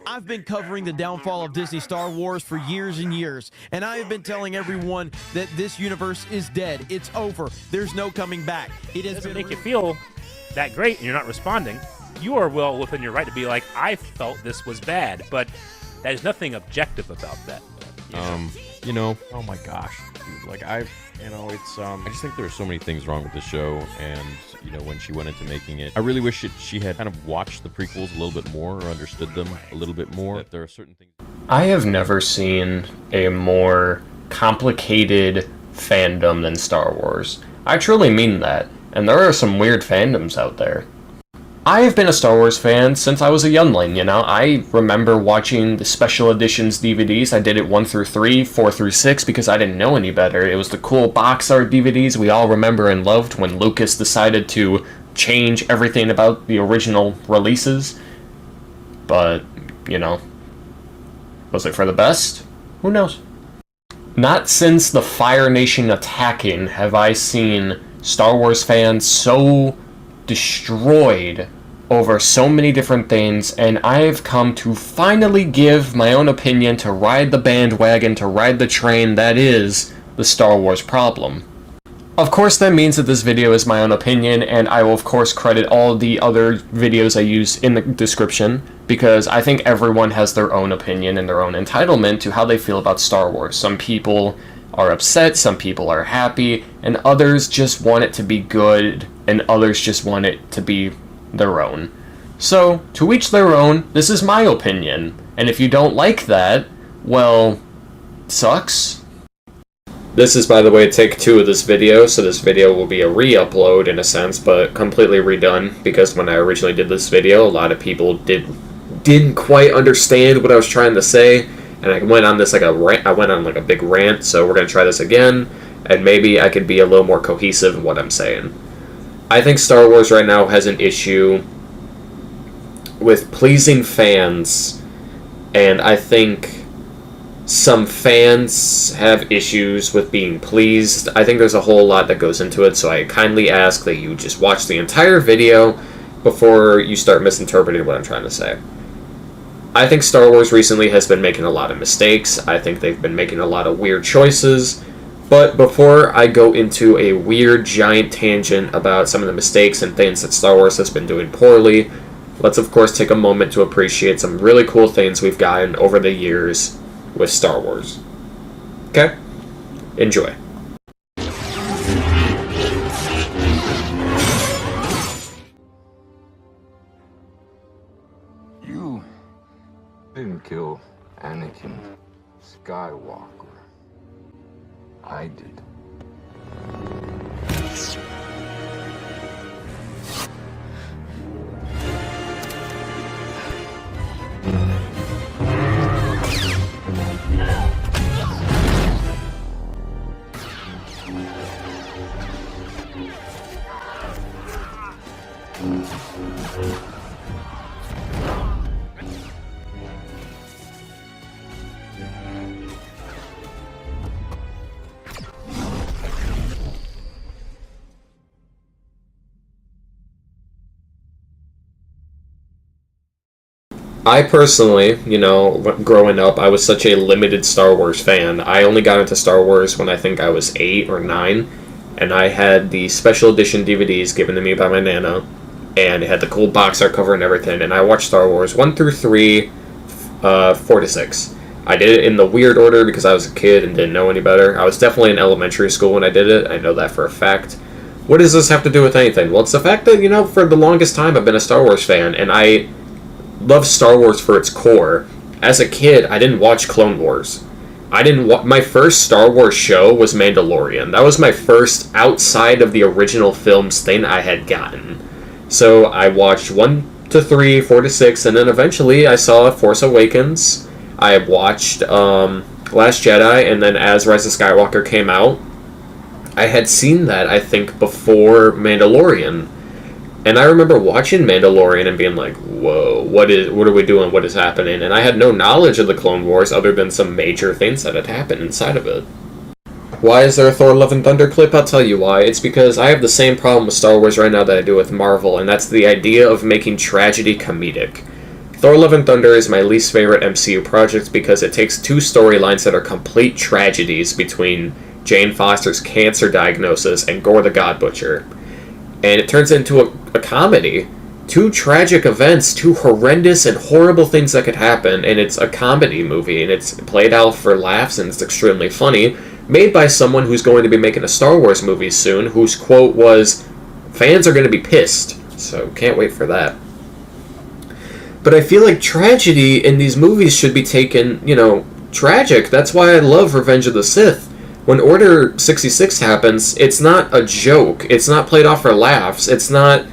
I've been covering the downfall of Disney Star Wars for years and years, and I have been telling everyone that this universe is dead. It's over. There's no coming back. It doesn't make you feel that great and you're not responding. You are well within your right to be like, I felt this was bad, but there's nothing objective about that. You know, Oh my gosh, dude! Like it's I just think there are so many things wrong with the show, and you know, when she went into making it, I really wish she had kind of watched the prequels a little bit more or understood them a little bit more. That there are certain things. I have never seen a more complicated fandom than Star Wars. I truly mean that, and there are some weird fandoms out there. I have been a Star Wars fan since I was a youngling, you know? I remember watching the special editions DVDs. I did it 1 through 3, 4 through 6, because I didn't know any better. It was the cool box art DVDs we all remember and loved when Lucas decided to change everything about the original releases. But, you know, was it for the best? Who knows? Not since the Fire Nation attacking have I seen Star Wars fans so destroyed over so many different things, and I've come to finally give my own opinion, to ride the bandwagon, to ride the train that is the Star Wars problem. Of course, that means that this video is my own opinion, and I will of course credit all the other videos I use in the description, because I think everyone has their own opinion and their own entitlement to how they feel about Star Wars. Some people are upset, some people are happy, and others just want it to be good, and others just want it to be their own. So, to each their own, this is my opinion, and if you don't like that, well, sucks. This is, by the way, take 2 of this video, so this video will be a re-upload in a sense, but completely redone, because when I originally did this video, a lot of people didn't quite understand what I was trying to say, and I went on this like a rant. I went on like a big rant, so we're gonna try this again, and maybe I could be a little more cohesive in what I'm saying. I think Star Wars right now has an issue with pleasing fans, and I think some fans have issues with being pleased. I think there's a whole lot that goes into it, so I kindly ask that you just watch the entire video before you start misinterpreting what I'm trying to say. I think Star Wars recently has been making a lot of mistakes. I think they've been making a lot of weird choices. But before I go into a weird giant tangent about some of the mistakes and things that Star Wars has been doing poorly, let's of course take a moment to appreciate some really cool things we've gotten over the years with Star Wars. Okay? Enjoy. You didn't kill Anakin Skywalker. I did. I personally, you know, growing up, I was such a limited Star Wars fan. I only got into Star Wars when I think I was 8 or 9, and I had the special edition DVDs given to me by my Nana, and it had the cool box art cover and everything, and I watched Star Wars 1 through 3, 4 to 6. I did it in the weird order because I was a kid and didn't know any better. I was definitely in elementary school when I did it. I know that for a fact. What does this have to do with anything? Well, it's the fact that, you know, for the longest time I've been a Star Wars fan, and I love Star Wars for its core. As a kid, I didn't watch Clone Wars. My first Star Wars show was Mandalorian. That was my first outside of the original films thing I had gotten. So I watched 1 to 3, 4 to 6, and then eventually I saw Force Awakens. I watched Last Jedi, and then as Rise of Skywalker came out, I had seen that, I think, before Mandalorian. And I remember watching Mandalorian and being like, whoa, what are we doing? What is happening? And I had no knowledge of the Clone Wars other than some major things that had happened inside of it. Why is there a Thor Love and Thunder clip? I'll tell you why. It's because I have the same problem with Star Wars right now that I do with Marvel, and that's the idea of making tragedy comedic. Thor Love and Thunder is my least favorite MCU project because it takes two storylines that are complete tragedies between Jane Foster's cancer diagnosis and Gore the God Butcher, and it turns into a comedy. Two tragic events, two horrendous and horrible things that could happen, and it's a comedy movie, and it's played out for laughs, and it's extremely funny, made by someone who's going to be making a Star Wars movie soon, whose quote was, "Fans are going to be pissed," so can't wait for that. But I feel like tragedy in these movies should be taken, tragic. That's why I love Revenge of the Sith. When Order 66 happens, it's not a joke. It's not played off for laughs. It's not,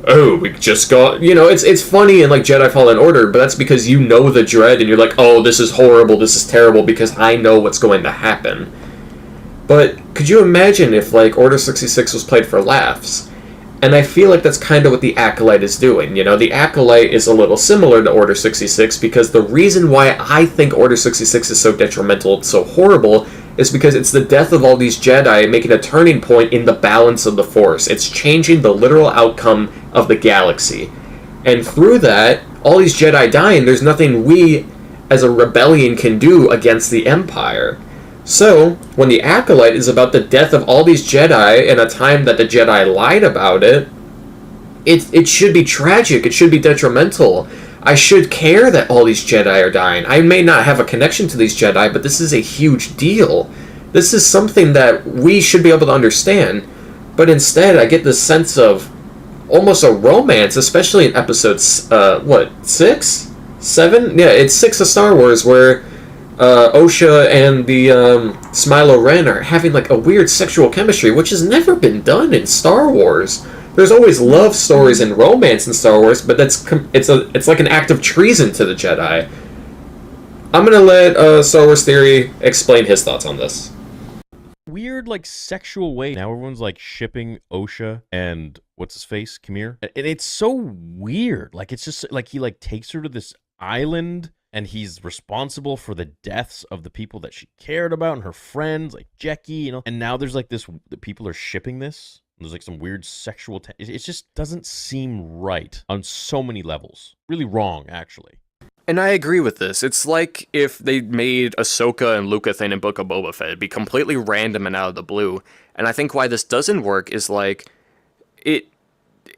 oh, we just got, it's funny in like Jedi Fallen Order, but that's because you know the dread and you're like, oh, this is horrible, this is terrible, because I know what's going to happen. But could you imagine if like Order 66 was played for laughs? And I feel like that's kind of what The Acolyte is doing. The Acolyte is a little similar to Order 66 because the reason why I think Order 66 is so detrimental, so horrible, is because it's the death of all these Jedi making a turning point in the balance of the Force. It's changing the literal outcome of the galaxy. And through that, all these Jedi dying, there's nothing we as a rebellion can do against the Empire. So, when The Acolyte is about the death of all these Jedi in a time that the Jedi lied about it, it should be tragic, it should be detrimental. I should care that all these Jedi are dying. I may not have a connection to these Jedi, but this is a huge deal. This is something that we should be able to understand. But instead, I get this sense of almost a romance, especially in episode, 6? 7? Yeah, it's 6 of Star Wars, where Osha and the Smilo Ren are having like a weird sexual chemistry, which has never been done in Star Wars. There's always love stories and romance in Star Wars, but it's like an act of treason to the Jedi. I'm gonna let Star Wars Theory explain his thoughts on this. Weird, like, sexual way. Now everyone's, like, shipping Osha and, what's his face, Kamir? And it's so weird. Like, it's just, like, he, like, takes her to this island, and he's responsible for the deaths of the people that she cared about, and her friends, like Jecki, and now there's, like, the people are shipping this. There's, like, some weird sexual... It just doesn't seem right on so many levels. Really wrong, actually. And I agree with this. It's like if they made Ahsoka and Luke a thing in Book of Boba Fett. It'd be completely random and out of the blue. And I think why this doesn't work is like,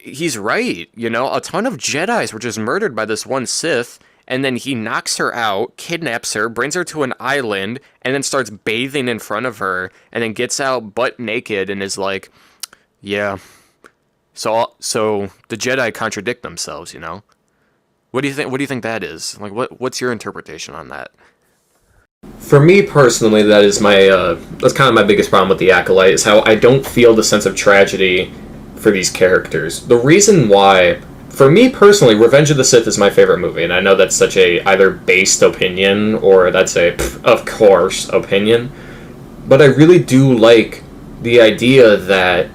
he's right, a ton of Jedis were just murdered by this one Sith, and then he knocks her out, kidnaps her, brings her to an island, and then starts bathing in front of her, and then gets out butt naked and is like, yeah, so the Jedi contradict themselves, What do you think? What do you think that is? Like, what's your interpretation on that? For me personally, that is that's kind of my biggest problem with The Acolyte, is how I don't feel the sense of tragedy for these characters. The reason why, for me personally, Revenge of the Sith is my favorite movie, and I know that's such a either based opinion or that's a of course opinion, but I really do like the idea that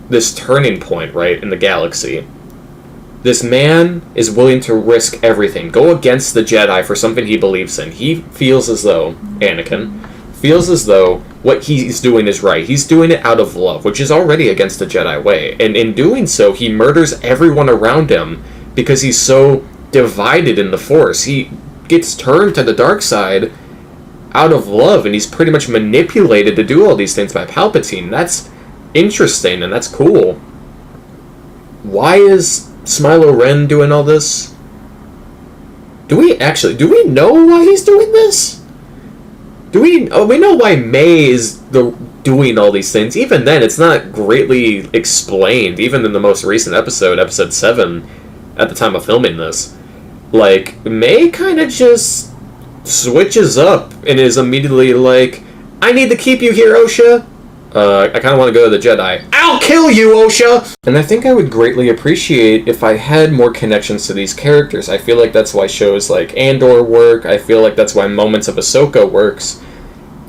this turning point, right, in the galaxy. This man is willing to risk everything, go against the Jedi for something he believes in. He feels as though, Anakin, feels as though what he's doing is right. He's doing it out of love, which is already against the Jedi way. And in doing so, he murders everyone around him because he's so divided in the Force. He gets turned to the dark side out of love, and he's pretty much manipulated to do all these things by Palpatine. That's interesting, and that's cool. Why is Smilo Ren doing all this? Do we know why he's doing this? We know why May is doing all these things. Even then, it's not greatly explained, even in the most recent episode 7, at the time of filming this. Like, May kind of just switches up and is immediately like, I need to keep you here, Osha. I kind of want to go to the Jedi. I'll kill you, Osha! And I think I would greatly appreciate if I had more connections to these characters. I feel like that's why shows like Andor work. I feel like that's why Moments of Ahsoka works.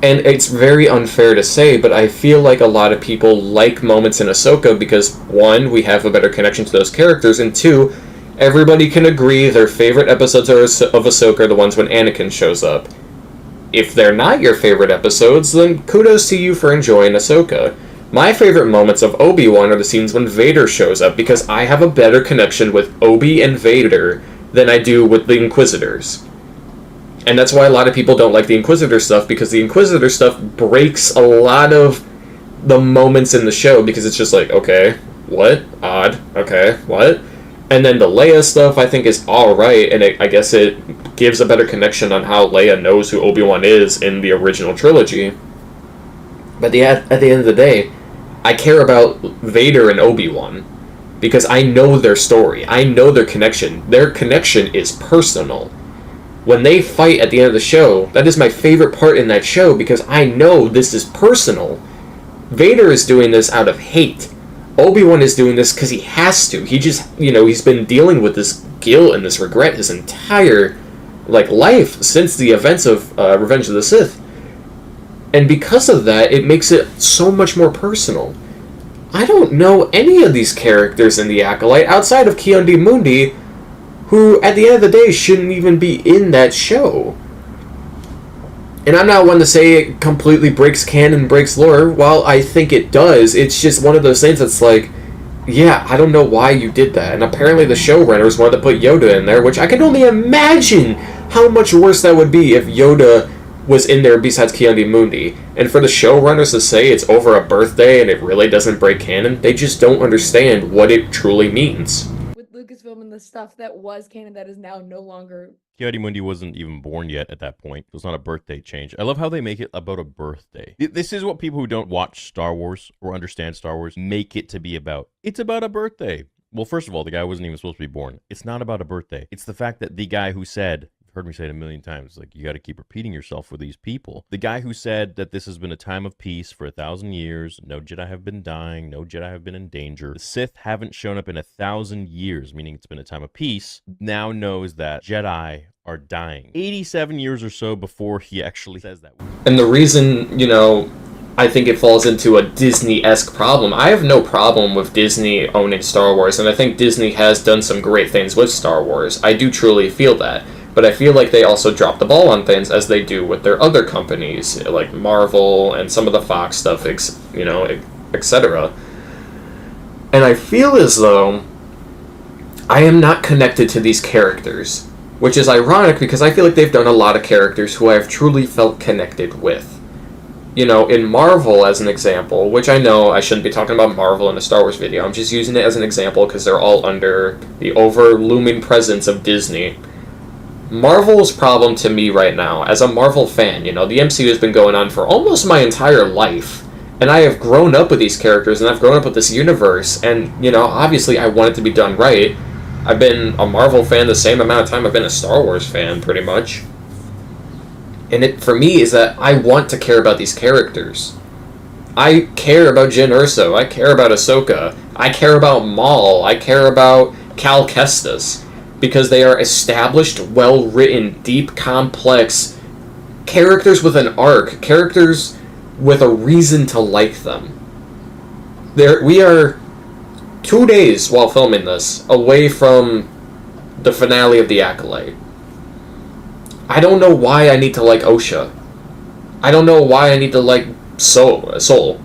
And it's very unfair to say, but I feel like a lot of people like Moments in Ahsoka because, one, we have a better connection to those characters, and two, everybody can agree their favorite episodes of Ahsoka are the ones when Anakin shows up. If they're not your favorite episodes, then kudos to you for enjoying Ahsoka. My favorite moments of Obi-Wan are the scenes when Vader shows up, because I have a better connection with Obi and Vader than I do with the Inquisitors. And that's why a lot of people don't like the Inquisitor stuff, because the Inquisitor stuff breaks a lot of the moments in the show, because it's just like, okay, what? Odd. Okay, what? And then the Leia stuff, I think, is alright, and I guess it gives a better connection on how Leia knows who Obi-Wan is in the original trilogy. But at the end of the day, I care about Vader and Obi-Wan, because I know their story. I know their connection. Their connection is personal. When they fight at the end of the show, that is my favorite part in that show, because I know this is personal. Vader is doing this out of hate. Obi-Wan is doing this because he has to. He just, he's been dealing with this guilt and this regret his entire, life since the events of Revenge of the Sith. And because of that, it makes it so much more personal. I don't know any of these characters in The Acolyte outside of Ki-Adi-Mundi, who, at the end of the day, shouldn't even be in that show. And I'm not one to say it completely breaks canon, breaks lore. While I think it does, it's just one of those things that's like, yeah, I don't know why you did that. And apparently the showrunners wanted to put Yoda in there, which I can only imagine how much worse that would be if Yoda was in there besides Ki-Adi-Mundi. And for the showrunners to say it's over a birthday and it really doesn't break canon, they just don't understand what it truly means. With Lucasfilm and the stuff that was canon that is now no longer... Ki-Adi-Mundi wasn't even born yet at that point. It was not a birthday change. I love how they make it about a birthday. This is what people who don't watch Star Wars or understand Star Wars make it to be about. It's about a birthday. Well, first of all, the guy wasn't even supposed to be born. It's not about a birthday. It's the fact that the guy who said... heard me say it a million times, you got to keep repeating yourself with these people. The guy who said that this has been a time of peace for 1,000 years, no Jedi have been dying, no Jedi have been in danger, the Sith haven't shown up in 1,000 years, meaning it's been a time of peace, now knows that Jedi are dying. 87 years or so before he actually says that. And the reason, I think it falls into a Disney-esque problem. I have no problem with Disney owning Star Wars, and I think Disney has done some great things with Star Wars. I do truly feel that. But I feel like they also drop the ball on things, as they do with their other companies, like Marvel and some of the Fox stuff, etc. And I feel as though I am not connected to these characters, which is ironic because I feel like they've done a lot of characters who I have truly felt connected with. In Marvel, as an example, which I know I shouldn't be talking about Marvel in a Star Wars video, I'm just using it as an example because they're all under the over-looming presence of Disney. Marvel's problem to me right now, as a Marvel fan, the MCU has been going on for almost my entire life, and I have grown up with these characters, and I've grown up with this universe, and, obviously I want it to be done right. I've been a Marvel fan the same amount of time I've been a Star Wars fan, pretty much. And it, for me, is that I want to care about these characters. I care about Jyn Erso, I care about Ahsoka, I care about Maul, I care about Cal Kestis. Because they are established, well-written, deep, complex characters with an arc, characters with a reason to like them. We are 2 days while filming this away from the finale of The Acolyte. I don't know why I need to like Osha. I don't know why I need to like Soul.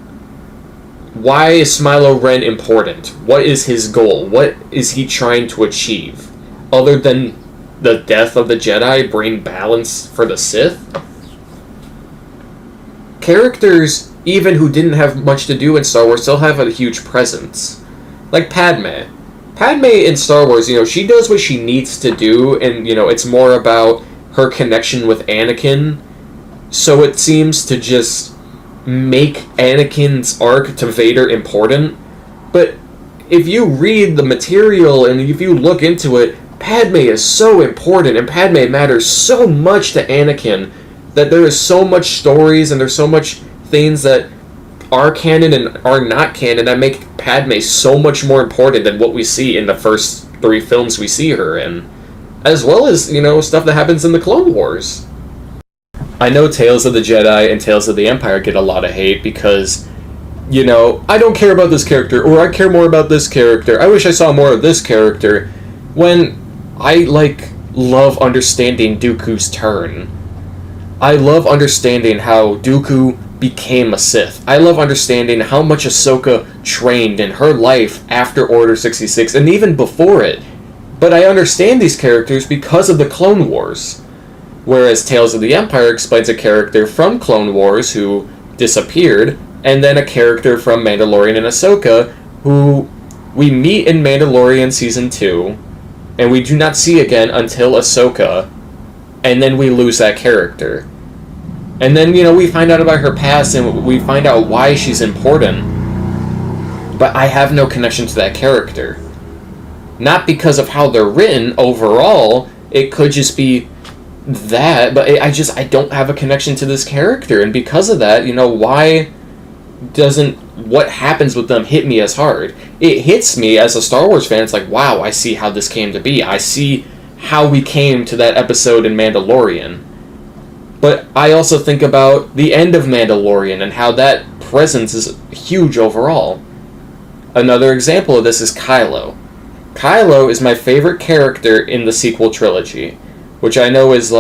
Why is Smilo Ren important? What is his goal? What is he trying to achieve? Other than the death of the Jedi bring balance for the Sith? Characters, even who didn't have much to do in Star Wars, still have a huge presence. Like Padme. Padme in Star Wars, she does what she needs to do, and, it's more about her connection with Anakin, so it seems to just make Anakin's arc to Vader important. But if you read the material and if you look into it, Padme is so important, and Padme matters so much to Anakin that there is so much stories and there's so much things that are canon and are not canon that make Padme so much more important than what we see in the first 3 films we see her in. As well as, stuff that happens in the Clone Wars. I know Tales of the Jedi and Tales of the Empire get a lot of hate because, I don't care about this character, or I care more about this character, I wish I saw more of this character, when I, love understanding Dooku's turn. I love understanding how Dooku became a Sith. I love understanding how much Ahsoka trained in her life after Order 66, and even before it. But I understand these characters because of the Clone Wars. Whereas Tales of the Empire explains a character from Clone Wars who disappeared, and then a character from Mandalorian and Ahsoka who we meet in Mandalorian Season 2, and we do not see again until Ahsoka, and then we lose that character. And then, we find out about her past, and we find out why she's important. But I have no connection to that character. Not because of how they're written overall, it could just be that, but I don't have a connection to this character, and because of that, why doesn't what happens with them hit me as hard? It hits me as a Star Wars fan. It's like, wow, I see how this came to be. I see how we came to that episode in Mandalorian. But I also think about the end of Mandalorian and how that presence is huge overall. Another example of this is Kylo. Kylo is my favorite character in the sequel trilogy, which I know is,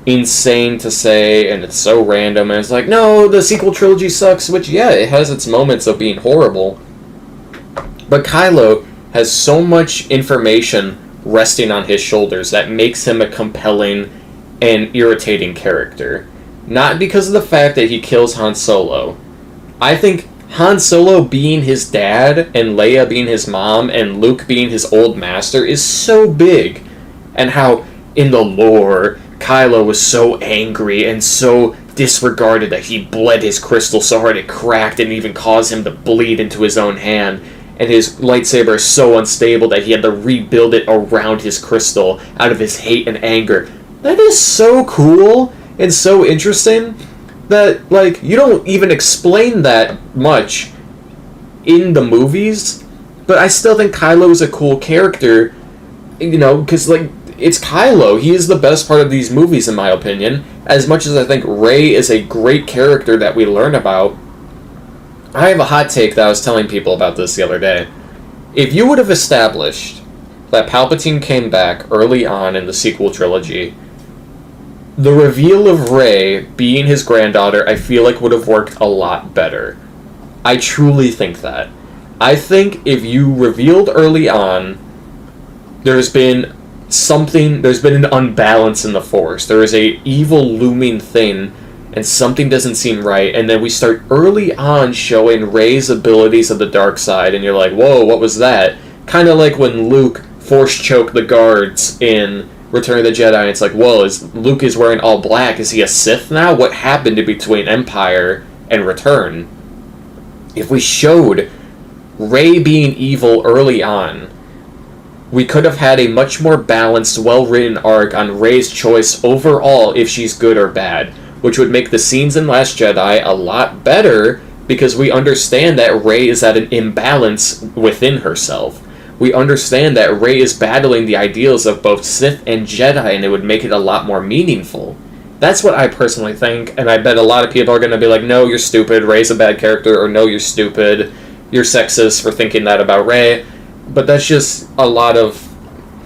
insane to say, and it's so random, and it's like, no, the sequel trilogy sucks, which, yeah, it has its moments of being horrible. But Kylo has so much information resting on his shoulders that makes him a compelling and irritating character. Not because of the fact that he kills Han Solo. I think Han Solo being his dad, and Leia being his mom, and Luke being his old master is so big, and how, in the lore, Kylo was so angry and so disregarded that he bled his crystal so hard it cracked and even caused him to bleed into his own hand, and his lightsaber is so unstable that he had to rebuild it around his crystal out of his hate and anger. That is so cool and so interesting that, you don't even explain that much in the movies, but I still think Kylo is a cool character, because, it's Kylo. He is the best part of these movies, in my opinion. As much as I think Rey is a great character that we learn about, I have a hot take that I was telling people about this the other day. If you would have established that Palpatine came back early on in the sequel trilogy, the reveal of Rey being his granddaughter, I feel like would have worked a lot better. I truly think that. I think if you revealed early on, there's been an unbalance in the Force. There is a evil looming thing, and something doesn't seem right, and then we start early on showing Rey's abilities of the dark side, and you're like, whoa, what was that? Kind of like when Luke force choked the guards in Return of the Jedi, and it's like, whoa, Luke is wearing all black, is he a Sith now? What happened in between Empire and Return? If we showed Rey being evil early on, we could have had a much more balanced, well-written arc on Rey's choice overall if she's good or bad, which would make the scenes in Last Jedi a lot better because we understand that Rey is at an imbalance within herself. We understand that Rey is battling the ideals of both Sith and Jedi, and it would make it a lot more meaningful. That's what I personally think, and I bet a lot of people are going to be like, no, you're stupid, Rey's a bad character, or no, you're stupid, you're sexist for thinking that about Rey. But that's just a lot of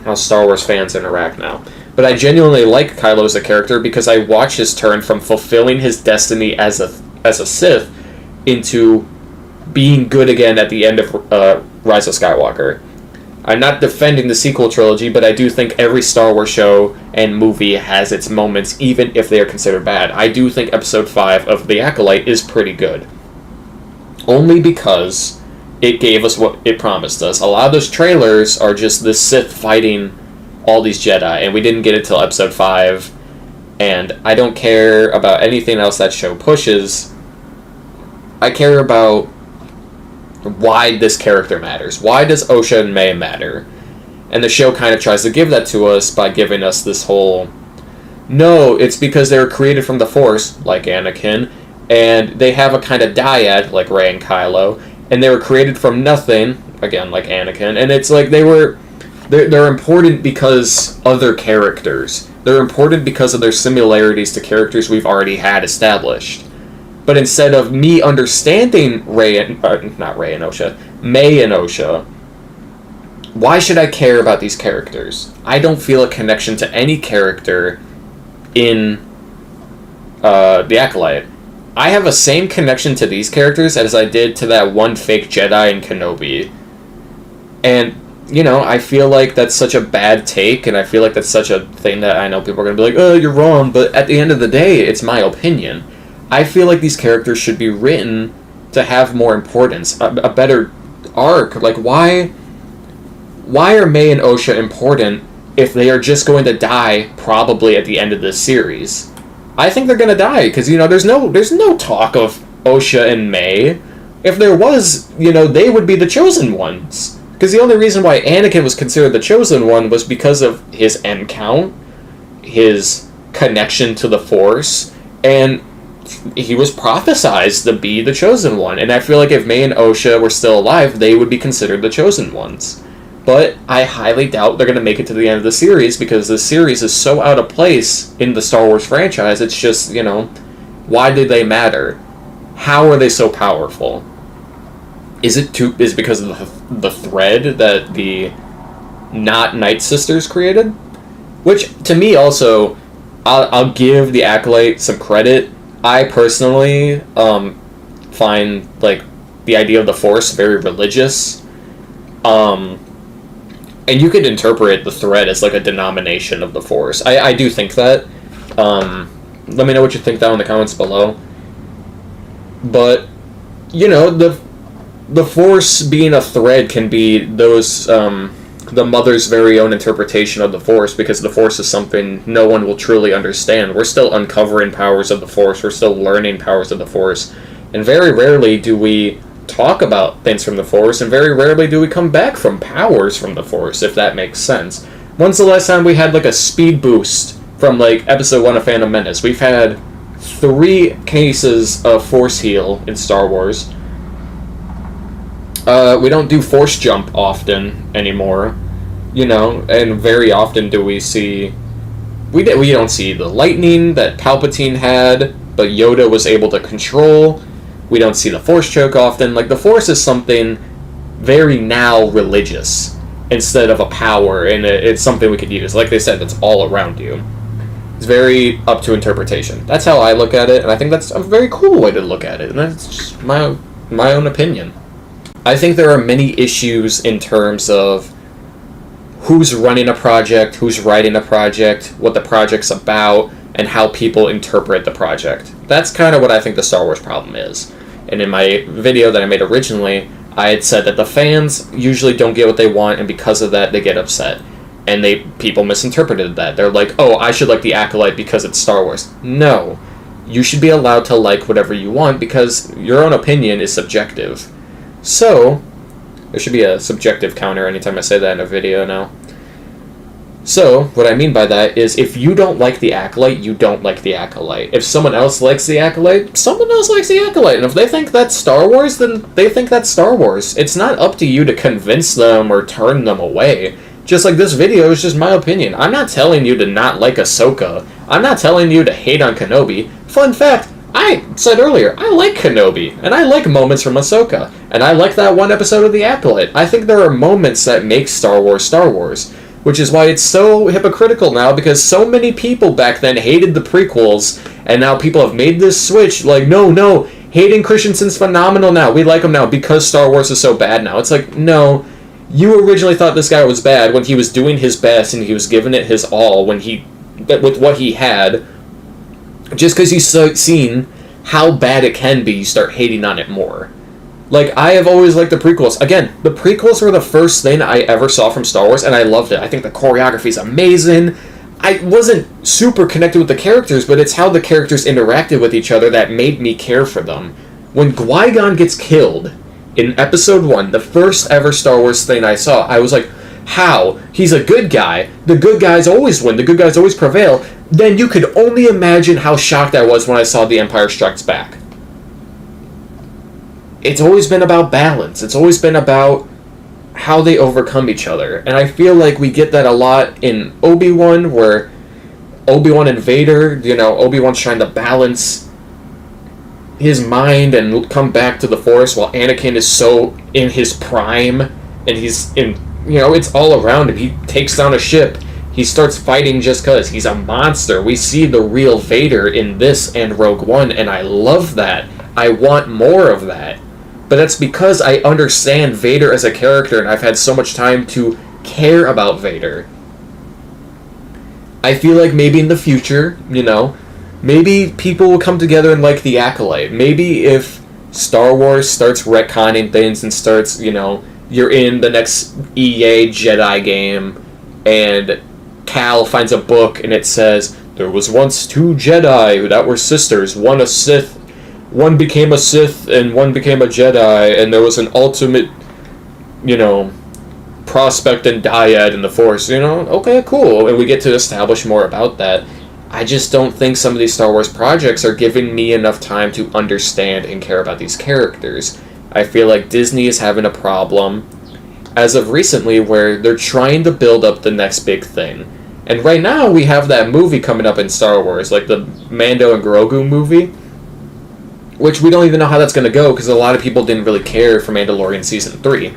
how Star Wars fans interact now. But I genuinely like Kylo as a character because I watch his turn from fulfilling his destiny as a Sith into being good again at the end of Rise of Skywalker. I'm not defending the sequel trilogy, but I do think every Star Wars show and movie has its moments, even if they are considered bad. I do think Episode 5 of The Acolyte is pretty good. Only because it gave us what it promised us. A lot of those trailers are just the Sith fighting all these Jedi, and we didn't get it till Episode 5, and I don't care about anything else that show pushes. I care about why this character matters. Why does Osha and May matter? And the show kind of tries to give that to us by giving us this whole, no, it's because they were created from the Force, like Anakin, and they have a kind of dyad, like Rey and Kylo, and they were created from nothing, again, like Anakin, and it's like they're important because other characters. They're important because of their similarities to characters we've already had established. But instead of me understanding May and Osha, why should I care about these characters? I don't feel a connection to any character in The Acolyte. I have a same connection to these characters as I did to that one fake Jedi in Kenobi. And you know, I feel like that's such a bad take, and I feel like that's such a thing that I know people are going to be like, oh, you're wrong, but at the end of the day, it's my opinion. I feel like these characters should be written to have more importance, a better arc. Like, why are May and Osha important if they are just going to die probably at the end of this series? I think they're going to die, because, you know, there's no talk of Osha and May. If there was, you know, they would be the chosen ones. Because the only reason why Anakin was considered the chosen one was because of his M count, his connection to the Force, and he was prophesized to be the chosen one. And I feel like if May and Osha were still alive, they would be considered the chosen ones. But I highly doubt they're going to make it to the end of the series, because the series is so out of place in the Star Wars franchise. It's just, you know, why do they matter? How are they so powerful? Is it because of the thread that the not Night Sisters created? Which, to me, also, I'll give the Acolyte some credit. I personally find, like, the idea of the Force very religious. And you could interpret the thread as, like, a denomination of the Force. I do think that. Let me know what you think down in the comments below. But, you know, the Force being a thread can be those, the Mother's very own interpretation of the Force, because the Force is something no one will truly understand. We're still uncovering powers of the Force, we're still learning powers of the Force, and very rarely do we talk about things from the Force, and very rarely do we come back from powers from the Force, if that makes sense. When's the last time we had, like, a speed boost from, like, Episode 1 of Phantom Menace? We've had 3 cases of Force heal in Star Wars. We don't do Force jump often anymore, you know, and very often do we see... We don't see the lightning that Palpatine had, but Yoda was able to control. We don't see the Force choke often. Like, the Force is something very now religious, instead of a power, and it's something we could use. Like they said, it's all around you. It's very up to interpretation. That's how I look at it, and I think that's a very cool way to look at it, and that's just my own opinion. I think there are many issues in terms of who's running a project, who's writing a project, what the project's about, and how people interpret the project. That's kind of what I think the Star Wars problem is. And in my video that I made originally, I had said that the fans usually don't get what they want, and because of that, they get upset. And people misinterpreted that. They're like, oh, I should like the Acolyte because it's Star Wars. No. You should be allowed to like whatever you want, because your own opinion is subjective. So, there should be a subjective counter anytime I say that in a video now. So, what I mean by that is, if you don't like the Acolyte, you don't like the Acolyte. If someone else likes the Acolyte, someone else likes the Acolyte. And if they think that's Star Wars, then they think that's Star Wars. It's not up to you to convince them or turn them away. Just like this video is just my opinion. I'm not telling you to not like Ahsoka. I'm not telling you to hate on Kenobi. Fun fact, I said earlier, I like Kenobi, and I like moments from Ahsoka, and I like that one episode of The Acolyte. I think there are moments that make Star Wars, which is why it's so hypocritical now, because so many people back then hated the prequels, and now people have made this switch, like, no, Hayden Christensen's phenomenal now, we like him now because Star Wars is so bad now. It's like, no, you originally thought this guy was bad when he was doing his best and he was giving it his all with what he had. Just because you've seen how bad it can be, you start hating on it more. Like, I have always liked the prequels. Again, the prequels were the first thing I ever saw from Star Wars, and I loved it. I think the choreography is amazing. I wasn't super connected with the characters, but it's how the characters interacted with each other that made me care for them. When Qui-Gon gets killed in Episode 1, the first ever Star Wars thing I saw, I was like, how? He's a good guy. The good guys always win. The good guys always prevail. Then you could only imagine how shocked I was when I saw The Empire Strikes Back. It's always been about balance. It's always been about how they overcome each other. And I feel like we get that a lot in Obi-Wan, where Obi-Wan and Vader, you know, Obi-Wan's trying to balance his mind and come back to the Force, while Anakin is so in his prime, and he's in, you know, it's all around him. He takes down a ship. He starts fighting just because. He's a monster. We see the real Vader in this and Rogue One, and I love that. I want more of that. but that's because I understand Vader as a character and I've had so much time to care about Vader. I feel like maybe in the future, maybe people will come together and like the Acolyte. Maybe if Star Wars starts retconning things and starts, you're in the next EA Jedi game and Cal finds a book and it says, there was once 2 Jedi that were sisters, one a Sith, one became a Sith and one became a Jedi, and there was an ultimate, prospect and dyad in the Force, okay, cool, and we get to establish more about that. I just don't think some of these Star Wars projects are giving me enough time to understand and care about these characters. I feel like Disney is having a problem, as of recently, where they're trying to build up the next big thing. And right now, we have that movie coming up in Star Wars, like the Mando and Grogu movie, which we don't even know how that's going to go, because a lot of people didn't really care for Mandalorian Season 3.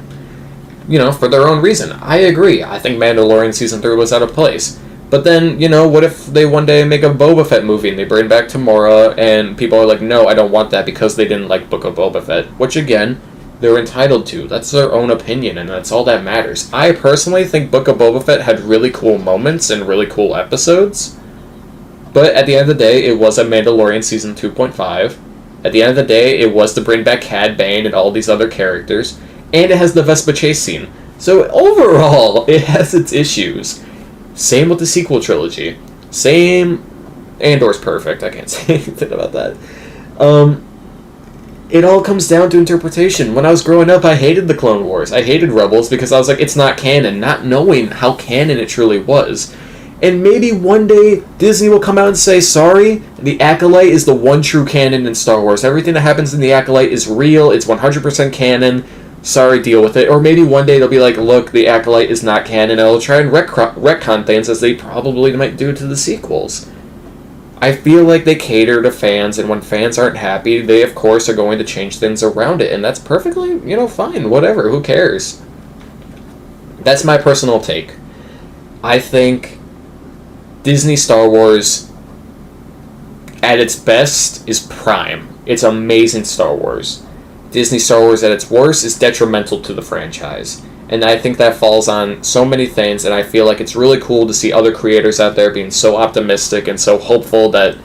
For their own reason. I agree. I think Mandalorian Season 3 was out of place. But then, what if they one day make a Boba Fett movie and they bring back Tamora and people are like, no, I don't want that because they didn't like Book of Boba Fett. Which, again, they're entitled to. That's their own opinion and that's all that matters. I personally think Book of Boba Fett had really cool moments and really cool episodes. But at the end of the day, it was a Mandalorian Season 2.5. At the end of the day, it was to bring back Cad Bane and all these other characters. And it has the Vespa chase scene. So overall, it has its issues. Same with the sequel trilogy. Same... Andor's perfect. I can't say anything about that. It all comes down to interpretation. When I was growing up, I hated the Clone Wars. I hated Rebels because I was like, it's not canon. Not knowing how canon it truly was. And maybe one day, Disney will come out and say, sorry, the Acolyte is the one true canon in Star Wars. Everything that happens in the Acolyte is real. It's 100% canon. Sorry, deal with it. Or maybe one day they'll be like, look, the Acolyte is not canon, and they'll try and retcon things as they probably might do to the sequels. I feel like they cater to fans, and when fans aren't happy, they of course are going to change things around it, and that's perfectly, fine, whatever, who cares? That's my personal take. I think Disney Star Wars, at its best, is prime. It's amazing Star Wars. Disney Star Wars at its worst is detrimental to the franchise. And I think that falls on so many things, and I feel like it's really cool to see other creators out there being so optimistic and so hopeful that,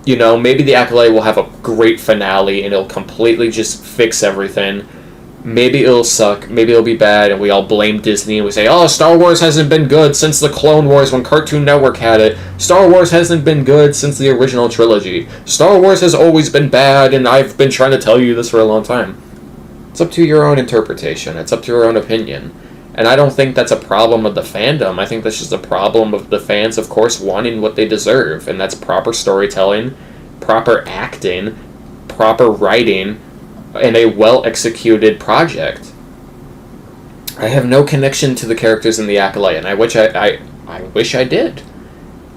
maybe the Acolyte will have a great finale and it'll completely just fix everything. Maybe it'll suck, maybe it'll be bad, and we all blame Disney and we say, oh, Star Wars hasn't been good since the Clone Wars when Cartoon Network had it. Star Wars hasn't been good since the original trilogy. Star Wars has always been bad, and I've been trying to tell you this for a long time. It's up to your own interpretation. It's up to your own opinion. And I don't think that's a problem of the fandom. I think that's just a problem of the fans, of course, wanting what they deserve. And that's proper storytelling, proper acting, proper writing, and a well-executed project. I have no connection to the characters in the Acolyte, and I wish I did.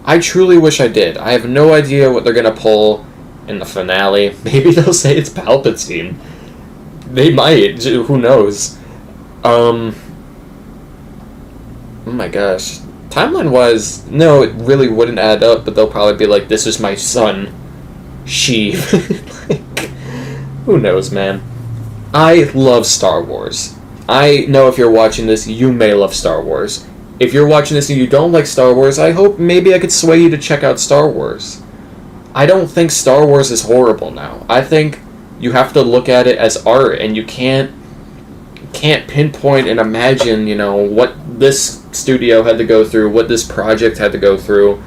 I truly wish I did. I have no idea what they're going to pull in the finale. Maybe they'll say it's Palpatine. They might. Who knows? Oh my gosh. Timeline-wise, no, it really wouldn't add up, but they'll probably be like, this is my son, Sheev. Like, who knows, man? I love Star Wars. I know if you're watching this, you may love Star Wars. If you're watching this and you don't like Star Wars, I hope maybe I could sway you to check out Star Wars. I don't think Star Wars is horrible now. I think you have to look at it as art, and you can't pinpoint and imagine, what this studio had to go through, what this project had to go through.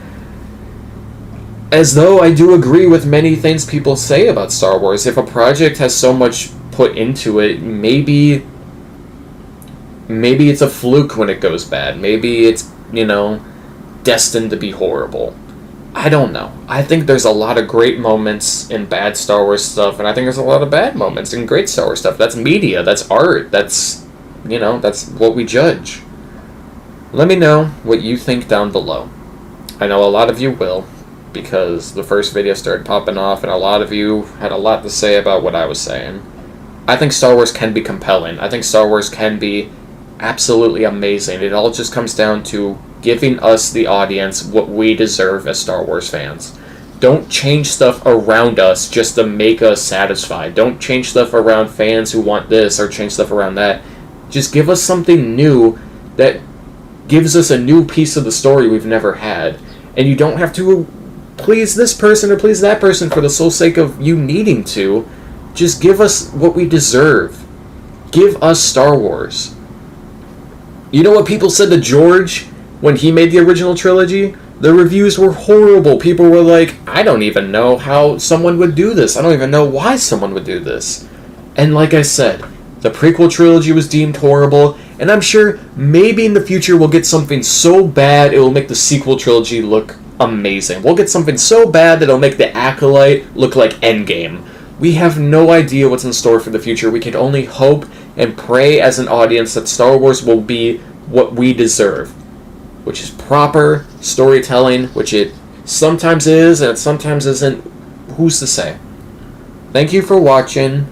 As though I do agree with many things people say about Star Wars. If a project has so much put into it, maybe it's a fluke when it goes bad. Maybe it's, destined to be horrible. I don't know. I think there's a lot of great moments in bad Star Wars stuff, and I think there's a lot of bad moments in great Star Wars stuff. That's media. That's art. That's what we judge. Let me know what you think down below. I know a lot of you will, because the first video started popping off, and a lot of you had a lot to say about what I was saying. I think Star Wars can be compelling. I think Star Wars can be absolutely amazing. It all just comes down to giving us, the audience, what we deserve as Star Wars fans. Don't change stuff around us just to make us satisfied. Don't change stuff around fans who want this or change stuff around that. Just give us something new that gives us a new piece of the story we've never had. And you don't have to please this person or please that person for the sole sake of you needing to. Just give us what we deserve. Give us Star Wars. You know what people said to George when he made the original trilogy? The reviews were horrible. People were like, I don't even know how someone would do this. I don't even know why someone would do this. And like I said, the prequel trilogy was deemed horrible, and I'm sure maybe in the future we'll get something so bad it will make the sequel trilogy look amazing. We'll get something so bad that it'll make The Acolyte look like Endgame. We have no idea what's in store for the future. We can only hope and pray as an audience that Star Wars will be what we deserve, which is proper storytelling, which it sometimes is and it sometimes isn't. Who's to say? Thank you for watching.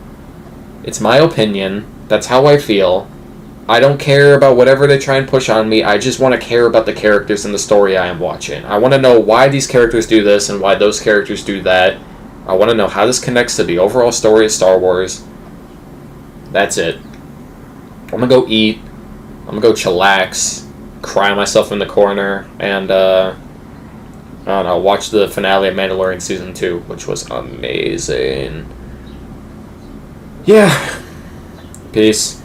It's my opinion. That's how I feel. I don't care about whatever they try and push on me. I just want to care about the characters and the story I am watching. I want to know why these characters do this and why those characters do that. I want to know how this connects to the overall story of Star Wars. That's it. I'm going to go eat. I'm going to go chillax, cry myself in the corner, and, I don't know, watch the finale of Mandalorian Season 2, which was amazing. Yeah. Peace.